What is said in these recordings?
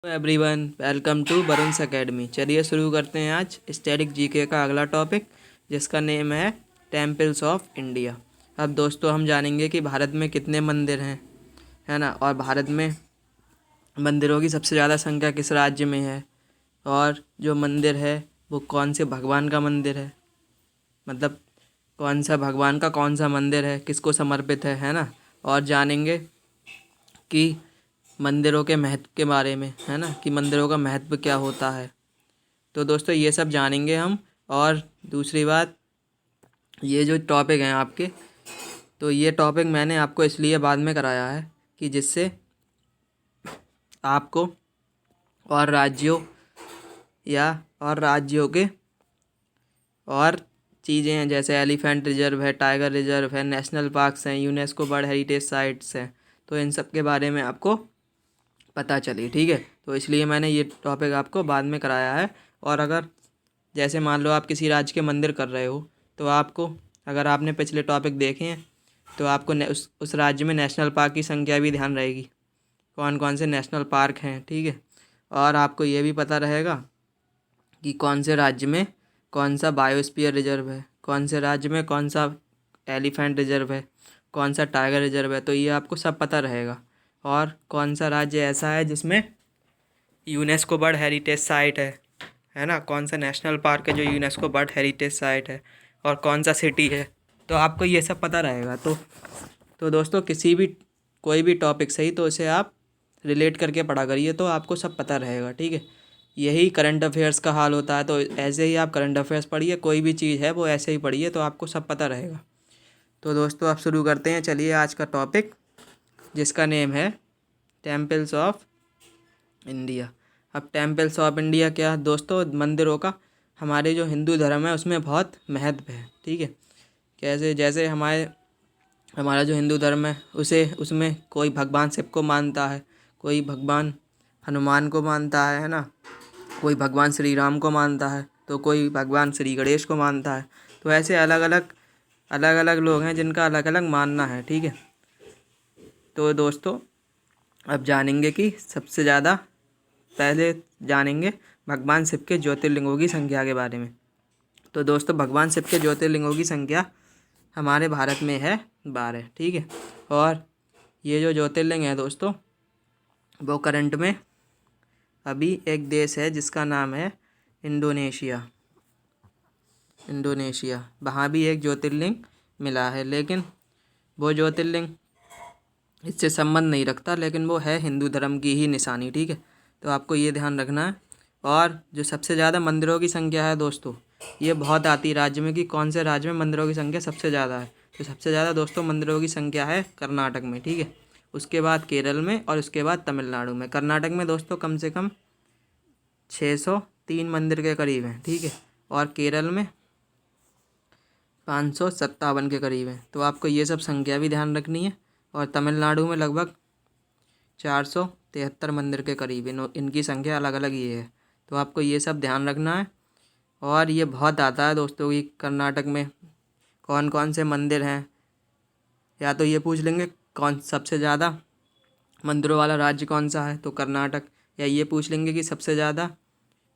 Everyone, welcome to Varun's academy. चलिए शुरू करते हैं आज स्टैटिक जीके का अगला टॉपिक, जिसका नेम है टेम्पल्स ऑफ इंडिया। अब दोस्तों हम जानेंगे कि भारत में कितने मंदिर हैं, है ना, और भारत में मंदिरों की सबसे ज़्यादा संख्या किस राज्य में है, और जो मंदिर है वो कौन से भगवान का मंदिर है, मतलब कौन सा भगवान का कौन सा मंदिर है, किसको समर्पित है ना। और जानेंगे कि मंदिरों के महत्व के बारे में, है ना, कि मंदिरों का महत्व क्या होता है। तो दोस्तों ये सब जानेंगे हम। और दूसरी बात, ये जो टॉपिक हैं आपके, तो ये टॉपिक मैंने आपको इसलिए बाद में कराया है कि जिससे आपको और राज्यों के और चीज़ें हैं, जैसे एलिफेंट रिजर्व है, टाइगर रिजर्व है, नेशनल पार्क्स हैं, यूनेस्को वर्ल्ड हेरिटेज साइट्स हैं, तो इन सब के बारे में आपको पता चली। ठीक है, तो इसलिए मैंने ये टॉपिक आपको बाद में कराया है। और अगर जैसे मान लो आप किसी राज्य के मंदिर कर रहे हो, तो आपको, अगर आपने पिछले टॉपिक देखे हैं, तो आपको उस राज्य में नेशनल पार्क की संख्या भी ध्यान रहेगी, कौन कौन से नेशनल पार्क हैं। ठीक है, और आपको ये भी पता रहेगा कि कौन से राज्य में कौन सा बायोस्फीयर रिजर्व है, कौन से राज्य में कौन सा एलिफेंट रिजर्व है, कौन सा टाइगर रिजर्व है, तो ये आपको सब पता रहेगा। और कौन सा राज्य ऐसा है जिसमें यूनेस्को वर्ल्ड हेरिटेज साइट है ना, कौन सा नेशनल पार्क है जो यूनेस्को वर्ल्ड हेरिटेज साइट है, और कौन सा सिटी है, तो आपको ये सब पता रहेगा। तो दोस्तों कोई भी टॉपिक सही तो उसे आप रिलेट करके पढ़ा करिए, तो आपको सब पता रहेगा। ठीक है, यही करंट अफेयर्स का हाल होता है, तो ऐसे ही आप करंट अफेयर्स पढ़िए, कोई भी चीज़ है वो ऐसे ही पढ़िए, तो आपको सब पता रहेगा। तो दोस्तों आप शुरू करते हैं। चलिए आज का टॉपिक, जिसका नेम है टेम्पल्स ऑफ इंडिया। अब टेम्पल्स ऑफ इंडिया क्या दोस्तों, मंदिरों का हमारे जो हिंदू धर्म है उसमें बहुत महत्व है। ठीक है, कैसे, जैसे हमारा जो हिंदू धर्म है उसमें कोई भगवान शिव को मानता है, कोई भगवान हनुमान को मानता है ना, कोई भगवान श्री राम को मानता है, तो कोई भगवान श्री गणेश को मानता है। तो ऐसे अलग अलग लोग हैं जिनका अलग अलग मानना है। ठीक है, तो दोस्तों अब जानेंगे कि सबसे ज़्यादा, पहले जानेंगे भगवान शिव के ज्योतिर्लिंगों की संख्या के बारे में। तो दोस्तों भगवान शिव के ज्योतिर्लिंगों की संख्या हमारे भारत में है 12। ठीक है, और ये जो ज्योतिर्लिंग है दोस्तों, वो करंट में अभी एक देश है जिसका नाम है इंडोनेशिया। वहाँ भी एक ज्योतिर्लिंग मिला है, लेकिन वो ज्योतिर्लिंग इससे संबंध नहीं रखता, लेकिन वो है हिंदू धर्म की ही निशानी। ठीक है, तो आपको ये ध्यान रखना है। और जो सबसे ज़्यादा मंदिरों की संख्या है दोस्तों, ये बहुत आती है राज्य में कि कौन से राज्य में मंदिरों की संख्या सबसे ज़्यादा है। तो सबसे ज़्यादा दोस्तों मंदिरों की संख्या है कर्नाटक में। ठीक है, उसके बाद केरल में, और उसके बाद तमिलनाडु में। कर्नाटक में दोस्तों कम से कम 603 मंदिर के करीब हैं। ठीक है, और केरल में 557 के करीब हैं। तो आपको ये सब संख्या भी ध्यान रखनी है। और तमिलनाडु में लगभग 473 मंदिर के करीब इनकी संख्या अलग अलग ये है, तो आपको ये सब ध्यान रखना है। और ये बहुत आता है दोस्तों कि कर्नाटक में कौन कौन से मंदिर हैं, या तो ये पूछ लेंगे कौन सबसे ज़्यादा मंदिरों वाला राज्य कौन सा है, तो कर्नाटक। या ये पूछ लेंगे कि सबसे ज़्यादा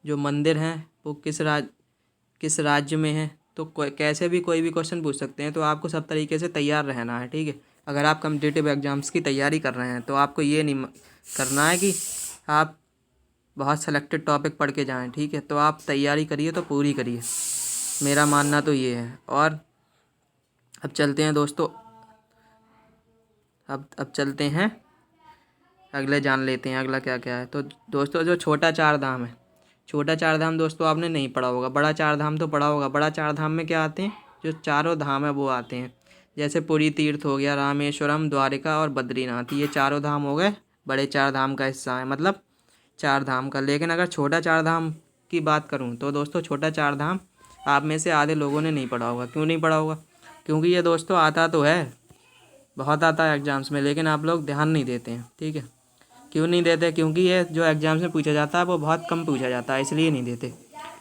जो मंदिर हैं वो किस राज्य में है। तो कैसे भी कोई भी क्वेश्चन पूछ सकते हैं, तो आपको सब तरीके से तैयार रहना है। ठीक है, अगर आप कम्पिटिटिव एग्ज़ाम्स की तैयारी कर रहे हैं, तो आपको ये नहीं करना है कि आप बहुत सेलेक्टेड टॉपिक पढ़ के जाएं। ठीक है, तो आप तैयारी करिए तो पूरी करिए, मेरा मानना तो ये है। और अब चलते हैं दोस्तों, अब चलते हैं अगले, जान लेते हैं अगला क्या क्या है। तो दोस्तों जो छोटा चार धाम है, छोटा चार धाम दोस्तों आपने नहीं पढ़ा होगा, बड़ा चार धाम तो पढ़ा होगा। बड़ा चार धाम में क्या आते हैं, जो चारों धाम है वो आते हैं, जैसे पुरी तीर्थ हो गया, रामेश्वरम, द्वारिका और बद्रीनाथ, ये चारों धाम हो गए बड़े चार धाम का हिस्सा है, मतलब चार धाम का। लेकिन अगर छोटा चार धाम की बात करूँ, तो दोस्तों छोटा चार धाम आप में से आधे लोगों ने नहीं पढ़ा होगा। क्यों नहीं पढ़ा होगा, क्योंकि ये दोस्तों आता तो है, बहुत आता है एग्ज़ाम्स में, लेकिन आप लोग ध्यान नहीं देते हैं। ठीक है, क्यों नहीं देते, क्योंकि ये जो एग्ज़ाम्स में पूछा जाता है वो बहुत कम पूछा जाता है, इसलिए नहीं देते।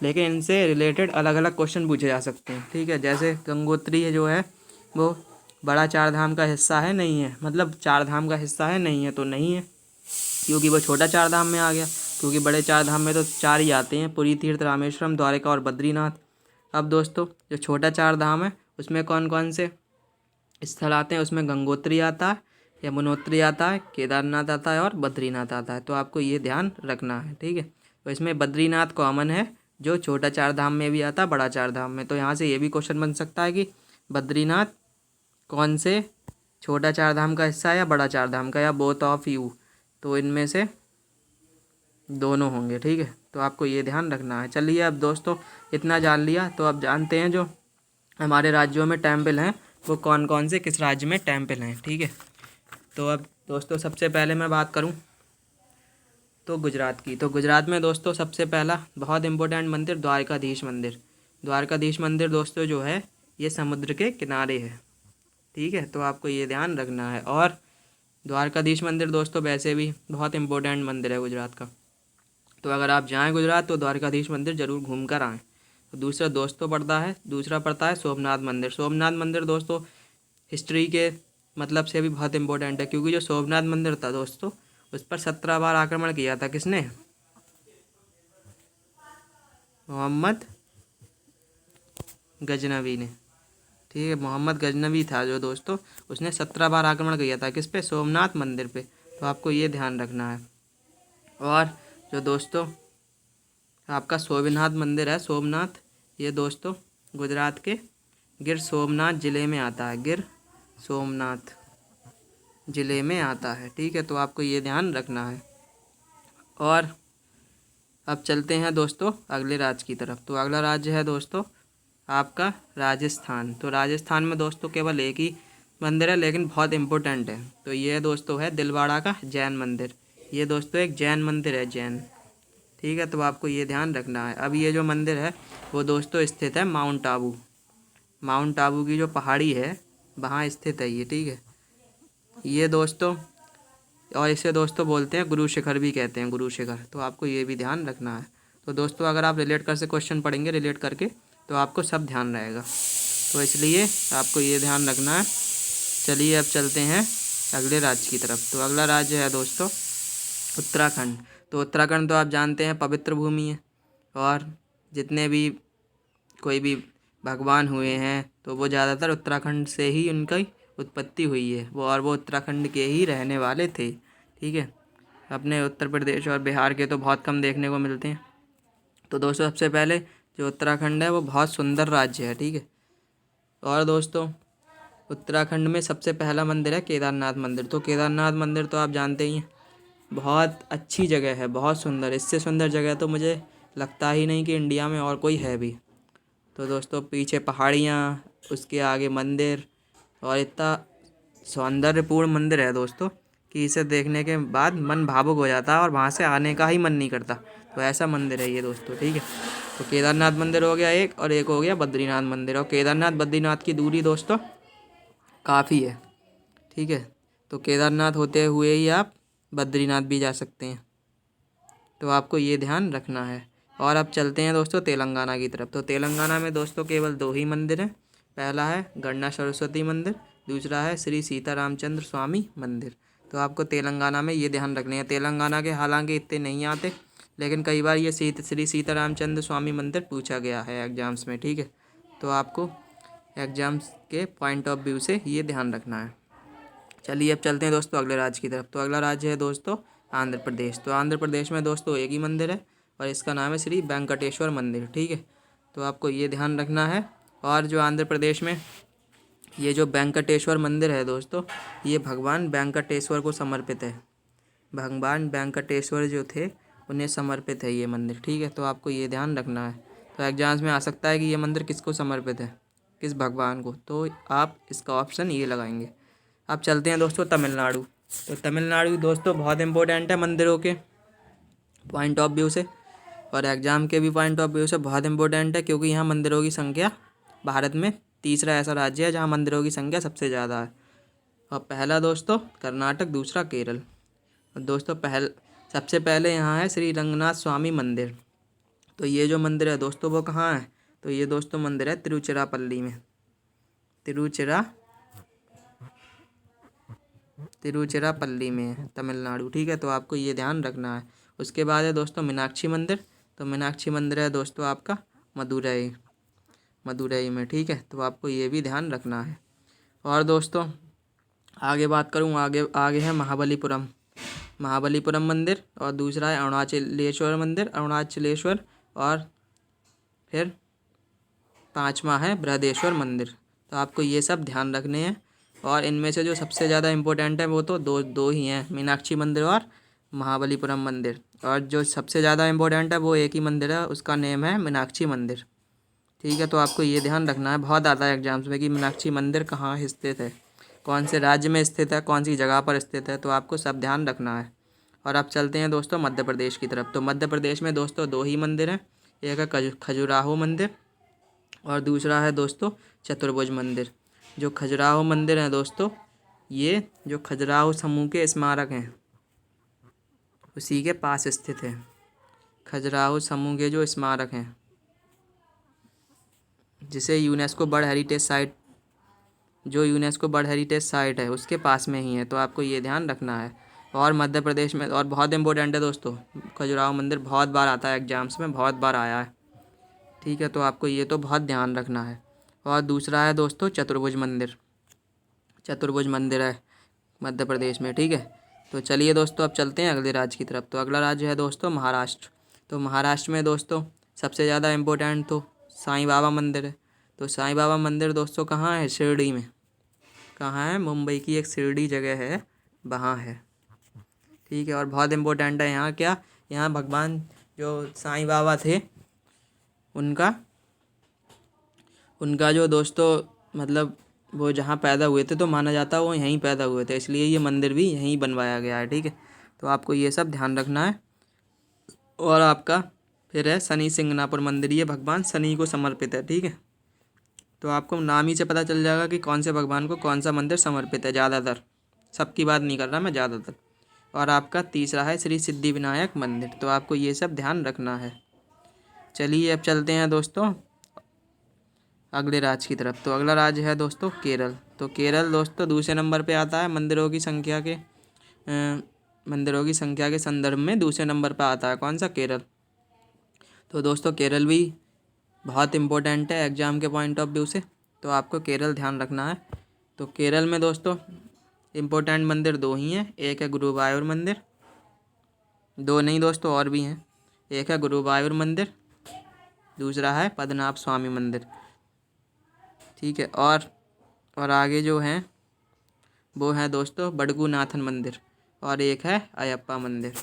लेकिन इनसे रिलेटेड अलग अलग क्वेश्चन पूछे जा सकते हैं। ठीक है, जैसे गंगोत्री जो है वो बड़ा चार धाम का हिस्सा है, नहीं है, मतलब चार धाम का हिस्सा है, नहीं है, तो नहीं है, क्योंकि वो छोटा चार धाम में आ गया। क्योंकि बड़े चार धाम में तो 4 ही आते हैं, पुरी, तीर्थ, रामेश्वरम, द्वारका और बद्रीनाथ। अब दोस्तों जो छोटा चार धाम है उसमें कौन कौन से स्थल आते हैं, उसमें गंगोत्री आता है, यमुनोत्री आता है, केदारनाथ आता है और बद्रीनाथ आता है। तो आपको ये ध्यान रखना है, ठीक है। तो इसमें बद्रीनाथ कॉमन है, जो छोटा चार धाम में भी आता है, बड़ा चार धाम में। तो यहाँ से ये भी क्वेश्चन बन सकता है कि बद्रीनाथ कौन से छोटा चार धाम का हिस्सा है या बड़ा चार धाम का, या बोथ ऑफ यू। तो इनमें से दोनों होंगे, ठीक है। तो आपको ये ध्यान रखना है। चलिए अब दोस्तों इतना जान लिया, तो अब जानते हैं जो हमारे राज्यों में टेम्पल हैं वो कौन कौन से किस राज्य में टेम्पल हैं, ठीक है। तो अब दोस्तों सबसे पहले मैं बात करूं तो गुजरात की। तो गुजरात में दोस्तों सबसे पहला बहुत इम्पोर्टेंट मंदिर द्वारकाधीश मंदिर। द्वारकाधीश मंदिर दोस्तों जो है ये समुद्र के किनारे है, ठीक है। तो आपको ये ध्यान रखना है। और द्वारकाधीश मंदिर दोस्तों वैसे भी बहुत इम्पोर्टेंट मंदिर है गुजरात का। तो अगर आप जाएँ गुजरात तो द्वारकाधीश मंदिर ज़रूर घूम कर आएँ। तो दूसरा दूसरा पड़ता है सोमनाथ मंदिर। सोमनाथ मंदिर दोस्तों हिस्ट्री के मतलब से भी बहुत इम्पोर्टेंट है, क्योंकि जो सोमनाथ मंदिर था दोस्तों उस पर 17 बार आक्रमण किया था। किसने? मोहम्मद गजनवी ने, ठीक है। मोहम्मद गजनवी था जो दोस्तों, उसने 17 बार आक्रमण किया था किस पे? सोमनाथ मंदिर पे। तो आपको ये ध्यान रखना है। और जो दोस्तों आपका सोमनाथ मंदिर है, सोमनाथ, ये दोस्तों गुजरात के गिर सोमनाथ ज़िले में आता है, गिर सोमनाथ ज़िले में आता है, ठीक है। तो आपको ये ध्यान रखना है। और अब चलते हैं दोस्तों अगले राज्य की तरफ। तो अगला राज्य है दोस्तों आपका राजस्थान। तो राजस्थान में दोस्तों केवल एक ही मंदिर है, लेकिन बहुत इम्पोर्टेंट है। तो ये दोस्तों है दिलवाड़ा का जैन मंदिर। ये दोस्तों एक जैन मंदिर है, जैन, ठीक है। तो आपको ये ध्यान रखना है। अब ये जो मंदिर है वो दोस्तों स्थित है माउंट आबू, माउंट आबू की जो पहाड़ी है वहाँ स्थित है ये, ठीक है। ये दोस्तों, और इसे दोस्तों बोलते हैं गुरु शिखर भी कहते हैं, गुरु शिखर। तो आपको ये भी ध्यान रखना है। तो दोस्तों अगर आप रिलेट कर से क्वेश्चन पढ़ेंगे रिलेट करके तो आपको सब ध्यान रहेगा, तो इसलिए आपको ये ध्यान रखना है। चलिए अब चलते हैं अगले राज्य की तरफ। तो अगला राज्य है दोस्तों उत्तराखंड। तो उत्तराखंड तो आप जानते हैं पवित्र भूमि है, और जितने भी कोई भी भगवान हुए हैं तो वो ज़्यादातर उत्तराखंड से ही उनकी उत्पत्ति हुई है, वो उत्तराखंड के ही रहने वाले थे, ठीक है। अपने उत्तर प्रदेश और बिहार के तो बहुत कम देखने को मिलते हैं। तो दोस्तों सबसे पहले जो उत्तराखंड है वो बहुत सुंदर राज्य है, ठीक है। और दोस्तों उत्तराखंड में सबसे पहला मंदिर है केदारनाथ मंदिर। तो केदारनाथ मंदिर तो आप जानते ही हैं, बहुत अच्छी जगह है, बहुत सुंदर। इससे सुंदर जगह तो मुझे लगता ही नहीं कि इंडिया में और कोई है भी। तो दोस्तों पीछे पहाड़ियाँ, उसके आगे मंदिर, और इतना सौंदर्यपूर्ण मंदिर है दोस्तों कि इसे देखने के बाद मन भावुक हो जाता है और वहाँ से आने का ही मन नहीं करता। तो ऐसा मंदिर है ये दोस्तों, ठीक है। तो केदारनाथ मंदिर हो गया एक, और एक हो गया बद्रीनाथ मंदिर। और केदारनाथ बद्रीनाथ की दूरी दोस्तों काफ़ी है, ठीक है। तो केदारनाथ होते हुए ही आप बद्रीनाथ भी जा सकते हैं। तो आपको ये ध्यान रखना है। और अब चलते हैं दोस्तों तेलंगाना की तरफ। तो तेलंगाना में दोस्तों केवल 2 ही मंदिर हैं। पहला है गणना सरस्वती मंदिर, दूसरा है श्री सीतारामचंद्र स्वामी मंदिर। तो आपको तेलंगाना में ये ध्यान रखने हैं। तेलंगाना के हालांकि इतने नहीं आते, लेकिन कई बार ये श्री सीतारामचंद्र स्वामी मंदिर पूछा गया है एग्जाम्स में, ठीक है। तो आपको एग्जाम्स के पॉइंट ऑफ व्यू से ये ध्यान रखना है। चलिए अब चलते हैं दोस्तों अगले राज्य की तरफ। तो अगला राज्य है दोस्तों आंध्र प्रदेश। तो आंध्र प्रदेश में दोस्तों एक ही मंदिर है, और इसका नाम है श्री वेंकटेश्वर मंदिर, ठीक है। तो आपको ये ध्यान रखना है। और जो आंध्र प्रदेश में ये जो वेंकटेश्वर मंदिर है दोस्तों, ये भगवान वेंकटेश्वर को समर्पित है। भगवान वेंकटेश्वर जो थे उन्हें समर्पित है ये मंदिर, ठीक है। तो आपको ये ध्यान रखना है। तो एग्जाम्स में आ सकता है कि ये मंदिर किसको समर्पित है, किस भगवान को। तो आप इसका ऑप्शन ये लगाएंगे। अब चलते हैं दोस्तों तमिलनाडु। तो तमिलनाडु दोस्तों बहुत इंपॉर्टेंट है मंदिरों के पॉइंट ऑफ व्यू से, और एग्ज़ाम के भी पॉइंट ऑफ व्यू से बहुत इंपॉर्टेंट है, क्योंकि यहाँ मंदिरों की संख्या भारत में तीसरा ऐसा राज्य है जहाँ मंदिरों की संख्या सबसे ज़्यादा है। और पहला दोस्तों कर्नाटक, दूसरा केरल। और दोस्तों सबसे पहले यहाँ है श्री रंगनाथ स्वामी मंदिर। तो ये जो मंदिर है दोस्तों वो कहाँ है? तो ये दोस्तों मंदिर है तिरुचिरापल्ली में, तिरुचिरापल्ली में है तमिलनाडु, ठीक है। तो आपको ये ध्यान रखना है। उसके बाद है दोस्तों मीनाक्षी मंदिर। तो मीनाक्षी मंदिर है दोस्तों आपका मदुरई में, ठीक है। तो आपको ये भी ध्यान रखना है। और दोस्तों आगे बात करूँ, आगे आगे है महाबलीपुरम मंदिर, और दूसरा है अरुणाचलेश्वर मंदिर, और फिर पांचवा है बृहदेश्वर मंदिर। तो आपको ये सब ध्यान रखने हैं। और इनमें से जो सबसे ज़्यादा इम्पोर्टेंट है वो तो दो ही हैं, मीनाक्षी मंदिर और महाबलीपुरम मंदिर। और जो सबसे ज़्यादा इम्पोर्टेंट है वो एक ही मंदिर है, उसका नेम है मीनाक्षी मंदिर, ठीक है। तो आपको ये ध्यान रखना है, बहुत आता है एग्जाम्स में कि मीनाक्षी मंदिर कहाँ स्थित है, कौन से राज्य में स्थित है, कौन सी जगह पर स्थित है, तो आपको सब ध्यान रखना है। और अब चलते हैं दोस्तों मध्य प्रदेश की तरफ। तो मध्य प्रदेश में दोस्तों दो ही मंदिर हैं, एक है खजुराहो मंदिर और दूसरा है दोस्तों चतुर्भुज मंदिर। जो खजुराहो मंदिर है दोस्तों, ये जो खजुराहो समूह के स्मारक हैं उसी के पास स्थित है। खजुराहो समूह के जो स्मारक हैं, जिसे यूनेस्को वर्ल्ड हेरिटेज साइट है उसके पास में ही है। तो आपको ये ध्यान रखना है। और मध्य प्रदेश में और बहुत इंपॉर्टेंट है दोस्तों, खजुराहो मंदिर बहुत बार आता है एग्जाम्स में, बहुत बार आया है, ठीक है। तो आपको ये तो बहुत ध्यान रखना है। और दूसरा है दोस्तों चतुर्भुज मंदिर है मध्य प्रदेश में, ठीक है। तो चलिए दोस्तों अब चलते हैं अगले राज्य की तरफ। तो अगला राज्य है दोस्तों महाराष्ट्र। तो महाराष्ट्र में दोस्तों सबसे ज़्यादा इम्पोर्टेंट तो साईं बाबा मंदिर है। तो साईं बाबा मंदिर दोस्तों कहाँ है? शिरडी में। कहाँ है? मुंबई की एक शिरडी जगह है, वहाँ है, ठीक है। और बहुत इम्पोर्टेंट है यहाँ क्या, यहाँ भगवान जो साईं बाबा थे उनका जो दोस्तों मतलब वो जहाँ पैदा हुए थे तो माना जाता है वो यहीं पैदा हुए थे, इसलिए ये मंदिर भी यहीं बनवाया गया है, ठीक है। तो आपको ये सब ध्यान रखना है। और आपका फिर है शनि सिंगनापुर मंदिर, ये भगवान शनि को समर्पित है, ठीक है। तो आपको नाम ही से पता चल जाएगा कि कौन से भगवान को कौन सा मंदिर समर्पित है, ज़्यादातर, सबकी बात नहीं कर रहा मैं, ज़्यादातर। और आपका तीसरा है श्री सिद्धि विनायक मंदिर। तो आपको ये सब ध्यान रखना है। चलिए अब चलते हैं दोस्तों अगले राज्य की तरफ। तो अगला राज्य है दोस्तों केरल। तो केरल दोस्तों दूसरे नंबर पे आता है मंदिरों की संख्या के संदर्भ में, दूसरे नंबर पे आता है कौन सा? केरल। तो दोस्तों केरल भी बहुत इम्पोर्टेंट है एग्ज़ाम के पॉइंट ऑफ व्यू से, तो आपको केरल ध्यान रखना है। तो केरल में दोस्तों इम्पोर्टेंट मंदिर दो ही हैं, एक है गुरुवायूर मंदिर, दो नहीं दोस्तों और भी हैं, एक है गुरुवायूर मंदिर, दूसरा है पद्मनाभ स्वामी मंदिर, ठीक है। और आगे जो हैं वो हैं दोस्तों बडगुनाथन मंदिर, और एक है अयप्पा मंदिर।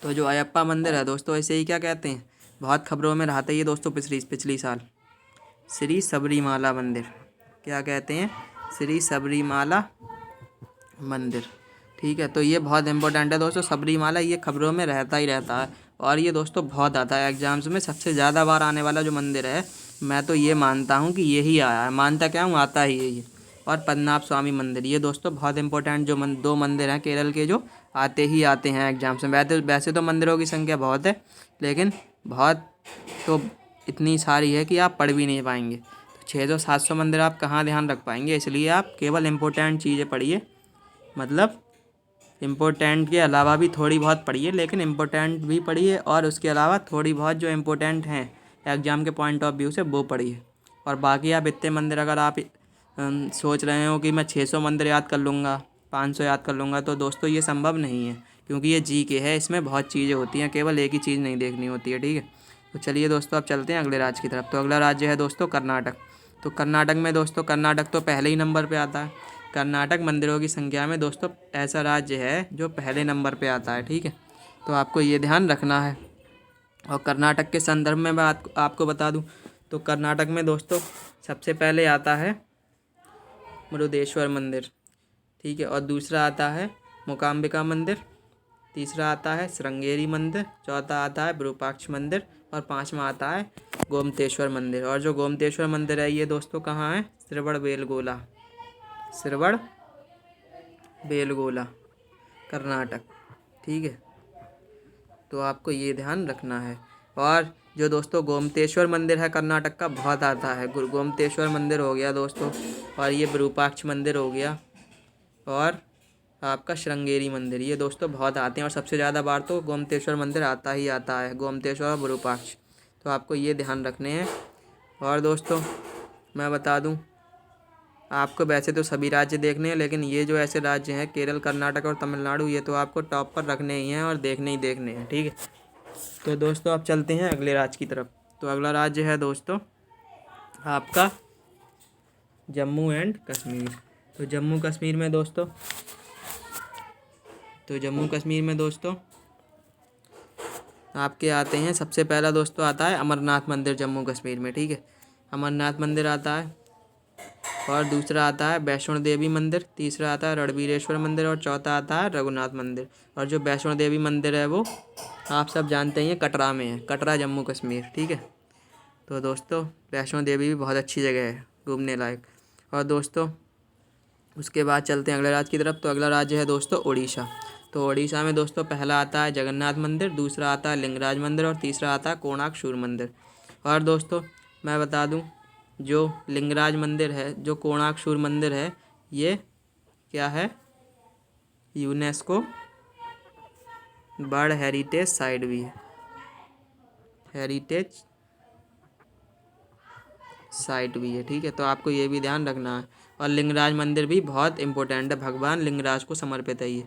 तो जो अयप्पा मंदिर है दोस्तों ऐसे ही क्या कहते हैं, बहुत खबरों में रहता ही है दोस्तों पिछली साल, श्री सबरीमाला मंदिर। क्या कहते हैं? श्री सबरीमाला मंदिर, ठीक है। तो ये बहुत इंपॉर्टेंट है दोस्तों, सबरीमाला ये खबरों में रहता ही रहता है, और ये दोस्तों बहुत आता है एग्जाम्स में। सबसे ज़्यादा बार आने वाला जो मंदिर है, मैं तो ये मानता हूँ कि यही आया है, मानता क्या हूँ, आता ही है ये। और पद्मनाभ स्वामी मंदिर, ये दोस्तों बहुत इंपॉर्टेंट जो दो मंदिर हैं केरल के, जो आते हैं एग्जाम्स में। वैसे तो मंदिरों की संख्या बहुत है, लेकिन बहुत तो इतनी सारी है कि आप पढ़ भी नहीं पाएंगे। तो 600-700 मंदिर आप कहाँ ध्यान रख पाएंगे, इसलिए आप केवल इम्पोर्टेंट चीज़ें पढ़िए, मतलब इम्पोर्टेंट के अलावा भी थोड़ी बहुत पढ़िए, लेकिन इम्पोर्टेंट भी पढ़िए और उसके अलावा थोड़ी बहुत जो इम्पोर्टेंट हैं एग्ज़ाम के पॉइंट ऑफ व्यू से वो पढ़िए। और बाकी आप इतने मंदिर अगर आप सोच रहे हो कि मैं 600 मंदिर याद कर लूँगा, 500 याद कर लूँगा, तो दोस्तों ये संभव नहीं है, क्योंकि ये जीके है, इसमें बहुत चीज़ें होती हैं, केवल एक ही चीज़ नहीं देखनी होती है, ठीक है। तो चलिए दोस्तों अब चलते हैं अगले राज्य की तरफ। तो अगला राज्य है दोस्तों कर्नाटक। तो कर्नाटक में दोस्तों कर्नाटक तो पहले ही नंबर पे आता है। कर्नाटक मंदिरों की संख्या में दोस्तों ऐसा राज्य है जो पहले नंबर पे आता है, ठीक है। तो आपको ये ध्यान रखना है। और कर्नाटक के संदर्भ में मैं आपको बता दूं तो कर्नाटक में दोस्तों सबसे पहले आता है मुरुदेश्वर मंदिर, ठीक है। और दूसरा आता है मूकाम्बिका मंदिर, तीसरा आता है श्रृंगेरी मंदिर, चौथा आता है विरूपाक्ष मंदिर, और पांचवा आता है गोमतेश्वर मंदिर। और जो गोमतेश्वर मंदिर है ये दोस्तों कहाँ है? श्रवणबेलगोला कर्नाटक, ठीक है। तो आपको ये ध्यान रखना है। और जो दोस्तों गोमतेश्वर मंदिर है कर्नाटक का, बहुत आता है। गोमतेश्वर मंदिर हो गया दोस्तों, और ये विरूपाक्ष मंदिर हो गया, और आपका श्रृंगेरी मंदिर। ये दोस्तों बहुत आते हैं और सबसे ज़्यादा बार तो गोमतेश्वर मंदिर आता ही आता है, गोमतेश्वर और विरूपाक्ष। तो आपको ये ध्यान रखने हैं। और दोस्तों मैं बता दूं, आपको वैसे तो सभी राज्य देखने हैं, लेकिन ये जो ऐसे राज्य हैं केरल, कर्नाटक और तमिलनाडु, ये तो आपको टॉप पर रखने ही हैं और देखने ही देखने हैं। ठीक है, तो दोस्तों अब चलते हैं अगले राज्य की तरफ। तो अगला राज्य है दोस्तों आपका जम्मू एंड कश्मीर। तो जम्मू कश्मीर में दोस्तों आपके आते हैं, सबसे पहला दोस्तों आता है अमरनाथ मंदिर जम्मू कश्मीर में। ठीक है, अमरनाथ मंदिर आता है, और दूसरा आता है वैष्णो देवी मंदिर, तीसरा आता है रणबीरेश्वर मंदिर, और चौथा आता है रघुनाथ मंदिर। और जो वैष्णो देवी मंदिर है वो आप सब जानते ही हैं कटरा में है, कटरा जम्मू कश्मीर। ठीक है, तो दोस्तों वैष्णो देवी भी बहुत अच्छी जगह है घूमने लायक। और दोस्तों उसके बाद चलते हैं अगले राज्य की तरफ। तो अगला राज्य है दोस्तों उड़ीसा। तो उड़ीसा में दोस्तों पहला आता है जगन्नाथ मंदिर, दूसरा आता है लिंगराज मंदिर, और तीसरा आता है कोणार्क सूर्य मंदिर। और दोस्तों मैं बता दूं, जो लिंगराज मंदिर है, जो कोणार्क सूर्य मंदिर है, ये क्या है, यूनेस्को वर्ल्ड हेरिटेज साइट भी है, हेरिटेज साइट भी है। ठीक है, तो आपको ये भी ध्यान रखना है। और लिंगराज मंदिर भी बहुत इंपॉर्टेंट है, भगवान लिंगराज को समर्पित है ये।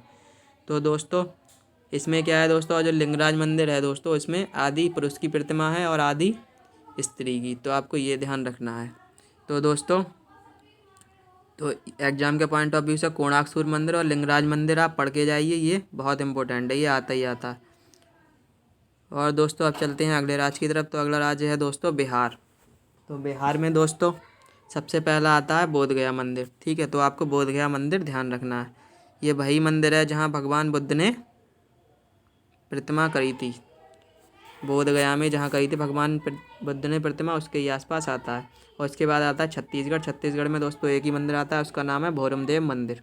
तो दोस्तों इसमें क्या है दोस्तों, और जो लिंगराज मंदिर है दोस्तों, इसमें आदि पुरुष की प्रतिमा है और आदि स्त्री की, तो आपको ये ध्यान रखना है। तो दोस्तों तो एग्जाम के पॉइंट ऑफ व्यू से कोणार्क सूर्य मंदिर और लिंगराज मंदिर आप पढ़ के जाइए, ये बहुत इंपॉर्टेंट है, ये आता ही आता है। और दोस्तों अब चलते हैं अगले राज्य की तरफ। तो अगला राज्य है दोस्तों बिहार। तो बिहार में दोस्तों सबसे पहला आता है बोध गया मंदिर। ठीक है, तो आपको बोध गया मंदिर ध्यान रखना है। ये वही मंदिर है जहाँ भगवान बुद्ध ने प्रतिमा करी थी, बोध गया में जहाँ करी थी भगवान बुद्ध ने प्रतिमा, उसके ही आसपास आता है। और उसके बाद आता है छत्तीसगढ़। छत्तीसगढ़ में दोस्तों एक ही मंदिर आता है, उसका नाम है भोरमदेव मंदिर।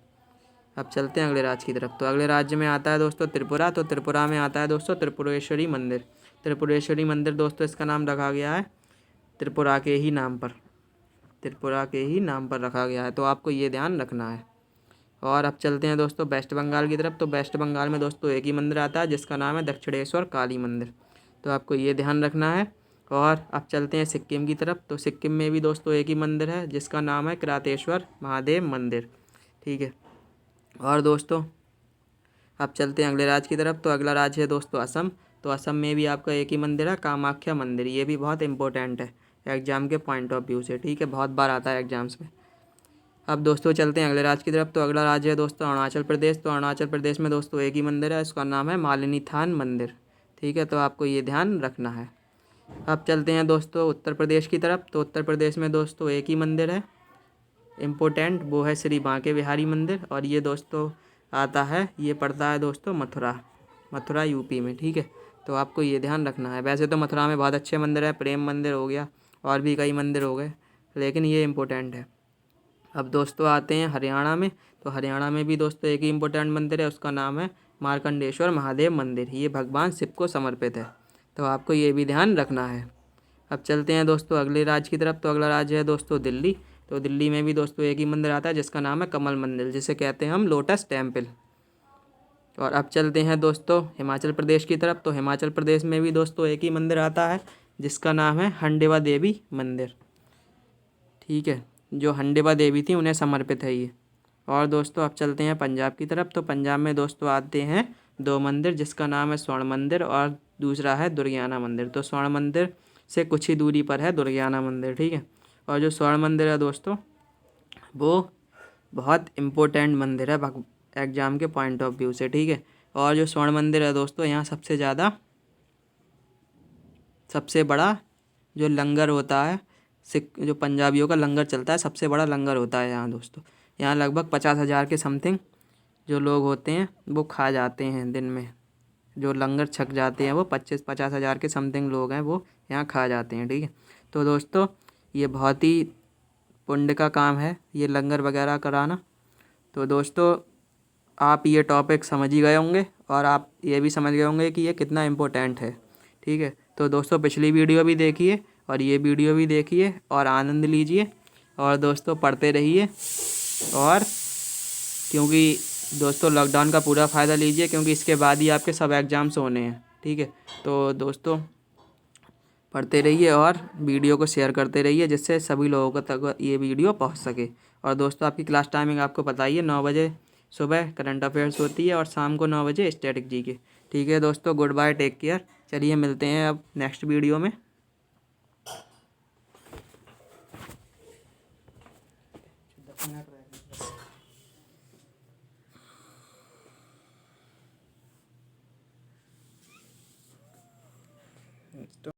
अब चलते हैं अगले राज्य की तरफ। तो अगले राज्य में आता है दोस्तों त्रिपुरा। तो त्रिपुरा में आता है दोस्तों त्रिपुरेश्वरी मंदिर। त्रिपुरेश्वरी मंदिर दोस्तों इसका नाम रखा गया है त्रिपुरा के ही नाम पर, त्रिपुरा के ही नाम पर रखा गया है, तो आपको ये ध्यान रखना है। और अब चलते हैं दोस्तों वेस्ट बंगाल की तरफ। तो वेस्ट बंगाल में दोस्तों एक ही मंदिर आता है जिसका नाम है दक्षिणेश्वर काली मंदिर, तो आपको ये ध्यान रखना है। और अब चलते हैं सिक्किम की तरफ। तो सिक्किम में भी दोस्तों एक ही मंदिर है जिसका नाम है किरातेश्वर महादेव मंदिर। ठीक है, और दोस्तों अब चलते हैं अगले राज्य की तरफ। तो अगला राज्य है दोस्तों असम। तो असम में भी आपका एक ही मंदिर है, कामाख्या मंदिर। ये भी बहुत इंपॉर्टेंट है एग्जाम के पॉइंट ऑफ व्यू से। ठीक है, बहुत बार आता है एग्जाम्स में। अब दोस्तों चलते हैं अगले राज्य की तरफ। तो अगला राज्य है दोस्तों अरुणाचल प्रदेश। तो अरुणाचल प्रदेश में दोस्तों एक ही मंदिर है, उसका नाम है मालिनी थान मंदिर। ठीक है, तो आपको ये ध्यान रखना है। अब चलते हैं दोस्तों उत्तर प्रदेश की तरफ। तो उत्तर प्रदेश में दोस्तों एक ही मंदिर है इम्पोर्टेंट, वो है श्री बांके बिहारी मंदिर। और ये दोस्तों आता है, ये पड़ता है दोस्तों मथुरा यूपी में। ठीक है, तो आपको ये ध्यान रखना है। वैसे तो मथुरा में बहुत अच्छे मंदिर है, प्रेम मंदिर हो गया और भी कई मंदिर हो गए, लेकिन ये इम्पोर्टेंट है। अब दोस्तों आते हैं हरियाणा में। तो हरियाणा में भी दोस्तों एक ही इम्पोर्टेंट मंदिर है, उसका नाम है मार्कंडेश्वर महादेव मंदिर। ये भगवान शिव को समर्पित है, तो आपको ये भी ध्यान रखना है। अब चलते हैं दोस्तों अगले राज्य की तरफ। तो अगला राज्य है दोस्तों दिल्ली। तो दिल्ली में भी दोस्तों एक ही मंदिर आता है जिसका नाम है कमल मंदिर, जिसे कहते हैं हम लोटस टेम्पल। और अब चलते हैं दोस्तों हिमाचल प्रदेश की तरफ। तो हिमाचल प्रदेश में भी दोस्तों एक ही मंदिर आता है जिसका नाम है हंडेवा देवी मंदिर। ठीक है, जो हंडेवा देवी थी उन्हें समर्पित है ये। और दोस्तों अब चलते हैं पंजाब की तरफ। तो पंजाब में दोस्तों आते हैं दो मंदिर, जिसका नाम है स्वर्ण मंदिर और दूसरा है दुर्गियाना मंदिर। तो स्वर्ण मंदिर से कुछ ही दूरी पर है दुर्गियाना मंदिर। ठीक है, और जो स्वर्ण मंदिर है दोस्तों वो बहुत इम्पोर्टेंट मंदिर है एग्जाम के पॉइंट ऑफ व्यू से। ठीक है, और जो स्वर्ण मंदिर है दोस्तों, यहाँ सबसे बड़ा जो लंगर होता है, जो पंजाबियों का लंगर चलता है, सबसे बड़ा लंगर होता है यहाँ दोस्तों। यहाँ लगभग 50,000 के समथिंग जो लोग होते हैं वो खा जाते हैं दिन में, जो लंगर छक जाते हैं वो 50,000 के समथिंग लोग हैं वो यहाँ खा जाते हैं। ठीक है, तो दोस्तों ये बहुत ही पुण्य का काम है ये लंगर वगैरह कराना। तो दोस्तों आप ये टॉपिक समझ ही गए होंगे और आप ये भी समझ गए होंगे कि ये कितना इम्पोर्टेंट है। ठीक है, तो दोस्तों पिछली वीडियो भी देखिए और ये वीडियो भी देखिए और आनंद लीजिए, और दोस्तों पढ़ते रहिए। और क्योंकि दोस्तों लॉकडाउन का पूरा फ़ायदा लीजिए, क्योंकि इसके बाद ही आपके सब एग्ज़ाम्स होने हैं, ठीक है। तो दोस्तों पढ़ते रहिए और वीडियो को शेयर करते रहिए, जिससे सभी लोगों तक ये वीडियो पहुंच सके। और दोस्तों आपकी क्लास टाइमिंग आपको पता ही है, 9 बजे सुबह करंट अफेयर्स होती है और शाम को 9 बजे स्टैटिक जीके। ठीक है दोस्तों, गुड बाय, टेक केयर। चलिए मिलते हैं अब नेक्स्ट वीडियो में।